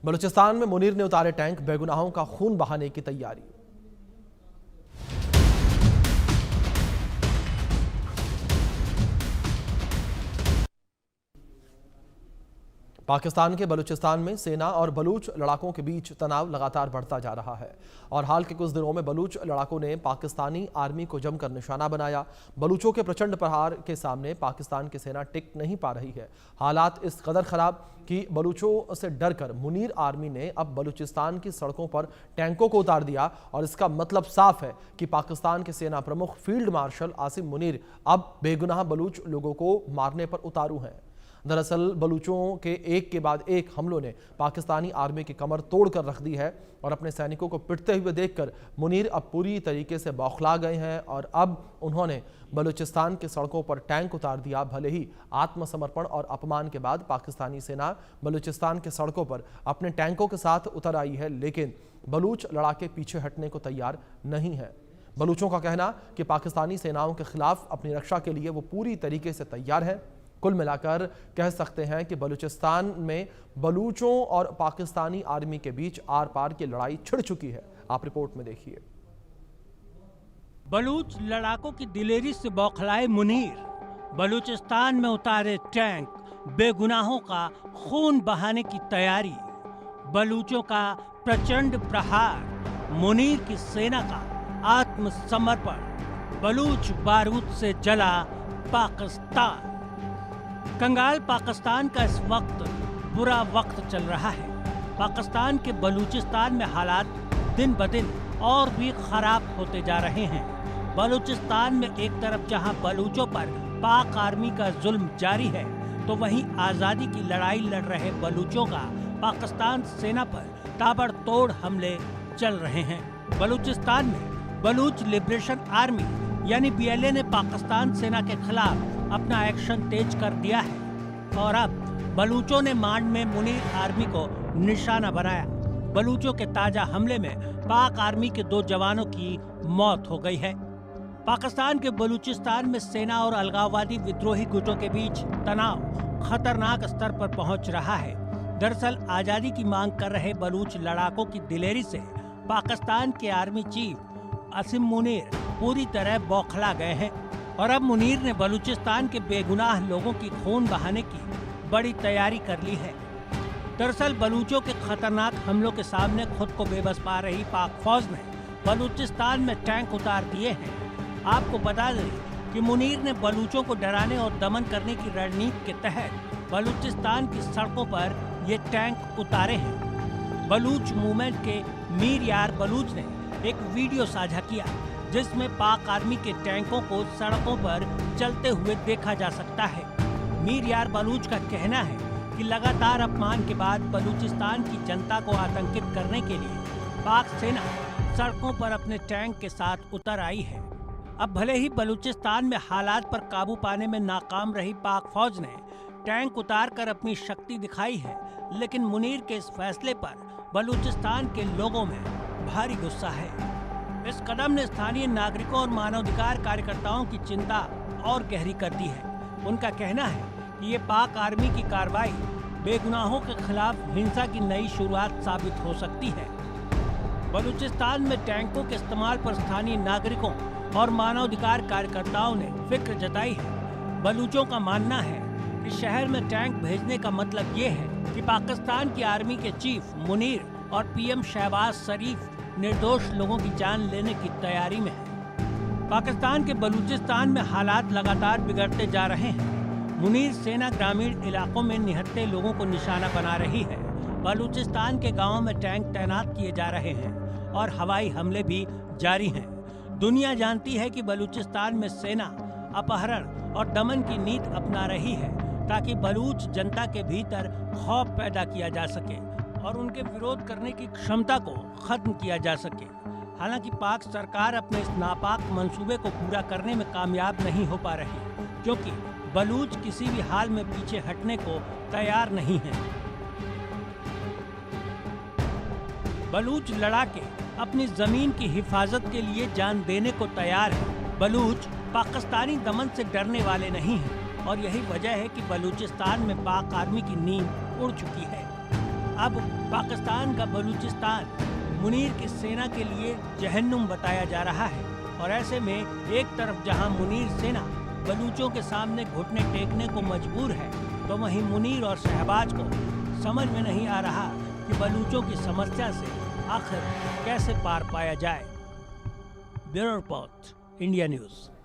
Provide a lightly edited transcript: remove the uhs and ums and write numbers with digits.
बलूचिस्तान में मुनीर ने उतारे टैंक, बेगुनाहों का खून बहाने की तैयारी। पाकिस्तान के बलूचिस्तान में सेना और बलूच लड़ाकों के बीच तनाव लगातार बढ़ता जा रहा है और हाल के कुछ दिनों में बलूच लड़ाकों ने पाकिस्तानी आर्मी को जमकर निशाना बनाया। बलूचों के प्रचंड प्रहार के सामने पाकिस्तान की सेना टिक नहीं पा रही है। हालात इस कदर खराब कि बलूचों से डरकर मुनीर आर्मी ने अब बलूचिस्तान की सड़कों पर टैंकों को उतार दिया और इसका मतलब साफ है कि पाकिस्तान के सेना प्रमुख फील्ड मार्शल आसिम मुनीर अब बेगुनाह बलूच लोगों को मारने पर उतारू हैं। दरअसल बलूचों के एक के बाद एक हमलों ने पाकिस्तानी आर्मी की कमर तोड़ कर रख दी है और अपने सैनिकों को पिटते हुए देखकर मुनीर अब पूरी तरीके से बौखला गए हैं और अब उन्होंने बलूचिस्तान की सड़कों पर टैंक उतार दिया। भले ही आत्मसमर्पण और अपमान के बाद पाकिस्तानी सेना बलूचिस्तान की सड़कों पर अपने टैंकों के साथ उतर आई है, लेकिन बलूच लड़ाके पीछे हटने को तैयार नहीं है। बलूचों का कहना कि पाकिस्तानी सेनाओं के खिलाफ अपनी रक्षा के लिए वो पूरी तरीके से तैयार है। कुल मिलाकर कह सकते हैं कि बलूचिस्तान में बलूचों और पाकिस्तानी आर्मी के बीच आर पार की लड़ाई छिड़ चुकी है। आप रिपोर्ट में देखिए। बलूच लड़ाकों की दिलेरी से बौखलाए मुनीर, बलूचिस्तान में उतारे टैंक, बेगुनाहों का खून बहाने की तैयारी, बलूचों का प्रचंड प्रहार, मुनीर की सेना का आत्मसमर्पण, बलूच बारूद से जला पाकिस्तान। कंगाल पाकिस्तान का इस वक्त बुरा वक्त चल रहा है। पाकिस्तान के बलूचिस्तान में हालात दिन ब दिन और भी खराब होते जा रहे हैं। बलूचिस्तान में एक तरफ जहां बलूचों पर पाक आर्मी का जुल्म जारी है, तो वहीं आज़ादी की लड़ाई लड़ रहे बलूचों का पाकिस्तान सेना पर ताबड़तोड़ हमले चल रहे हैं। बलूचिस्तान में बलूच लिबरेशन आर्मी यानी BLA ने पाकिस्तान सेना के खिलाफ अपना एक्शन तेज कर दिया है और अब बलूचों ने मांड में मुनीर आर्मी को निशाना बनाया। बलूचों के ताजा हमले में पाक आर्मी के 2 जवानों की मौत हो गई है। पाकिस्तान के बलूचिस्तान में सेना और अलगाववादी विद्रोही गुटों के बीच तनाव खतरनाक स्तर पर पहुंच रहा है। दरअसल आजादी की मांग कर रहे बलूच लड़ाकों की दिलेरी से पाकिस्तान के आर्मी चीफ आसिम मुनीर पूरी तरह बौखला गए हैं और अब मुनीर ने बलूचिस्तान के बेगुनाह लोगों की खून बहाने की बड़ी तैयारी कर ली है। दरअसल बलूचों के खतरनाक हमलों के सामने खुद को बेबस पा रही पाक फौज ने बलूचिस्तान में टैंक उतार दिए हैं। आपको बता दें कि मुनीर ने बलूचों को डराने और दमन करने की रणनीति के तहत बलूचिस्तान की सड़कों पर ये टैंक उतारे हैं। बलूच मूवमेंट के मीर यार बलूच ने एक वीडियो साझा किया जिसमें पाक आर्मी के टैंकों को सड़कों पर चलते हुए देखा जा सकता है। मीर यार बलूच का कहना है कि लगातार अपमान के बाद बलूचिस्तान की जनता को आतंकित करने के लिए पाक सेना सड़कों पर अपने टैंक के साथ उतर आई है। अब भले ही बलूचिस्तान में हालात पर काबू पाने में नाकाम रही पाक फौज ने टैंक उतार कर अपनी शक्ति दिखाई है, लेकिन मुनीर के इस फैसले पर बलूचिस्तान के लोगों में भारी गुस्सा है। इस कदम ने स्थानीय नागरिकों और मानवाधिकार कार्यकर्ताओं की चिंता और गहरी कर दी है। उनका कहना है कि ये पाक आर्मी की कार्रवाई बेगुनाहों के खिलाफ हिंसा की नई शुरुआत साबित हो सकती है। बलूचिस्तान में टैंकों के इस्तेमाल पर स्थानीय नागरिकों और मानवाधिकार कार्यकर्ताओं ने फिक्र जताई है। बलूचों का मानना है कि शहर में टैंक भेजने का मतलब ये है कि पाकिस्तान की आर्मी के चीफ मुनीर और PM शहबाज शरीफ निर्दोष लोगों की जान लेने की तैयारी में है। पाकिस्तान के बलूचिस्तान में हालात लगातार बिगड़ते जा रहे हैं। मुनीर सेना ग्रामीण इलाकों में निहत्थे लोगों को निशाना बना रही है। बलूचिस्तान के गांवों में टैंक तैनात किए जा रहे हैं और हवाई हमले भी जारी हैं। दुनिया जानती है कि बलूचिस्तान में सेना अपहरण और दमन की नीति अपना रही है ताकि बलूच जनता के भीतर खौफ पैदा किया जा सके और उनके विरोध करने की क्षमता को खत्म किया जा सके। हालांकि पाक सरकार अपने इस नापाक मंसूबे को पूरा करने में कामयाब नहीं हो पा रही, क्योंकि बलूच किसी भी हाल में पीछे हटने को तैयार नहीं है। बलूच लड़ाके अपनी जमीन की हिफाजत के लिए जान देने को तैयार है। बलूच पाकिस्तानी दमन से डरने वाले नहीं हैं और यही वजह है कि बलूचिस्तान में पाक आर्मी की नींद उड़ चुकी है। अब पाकिस्तान का बलूचिस्तान मुनीर की सेना के लिए जहन्नुम बताया जा रहा है और ऐसे में एक तरफ जहां मुनीर सेना बलूचों के सामने घुटने टेकने को मजबूर है, तो वहीं मुनीर और शहबाज को समझ में नहीं आ रहा कि बलूचों की समस्या से आखिर कैसे पार पाया जाए। Bureau report, India news.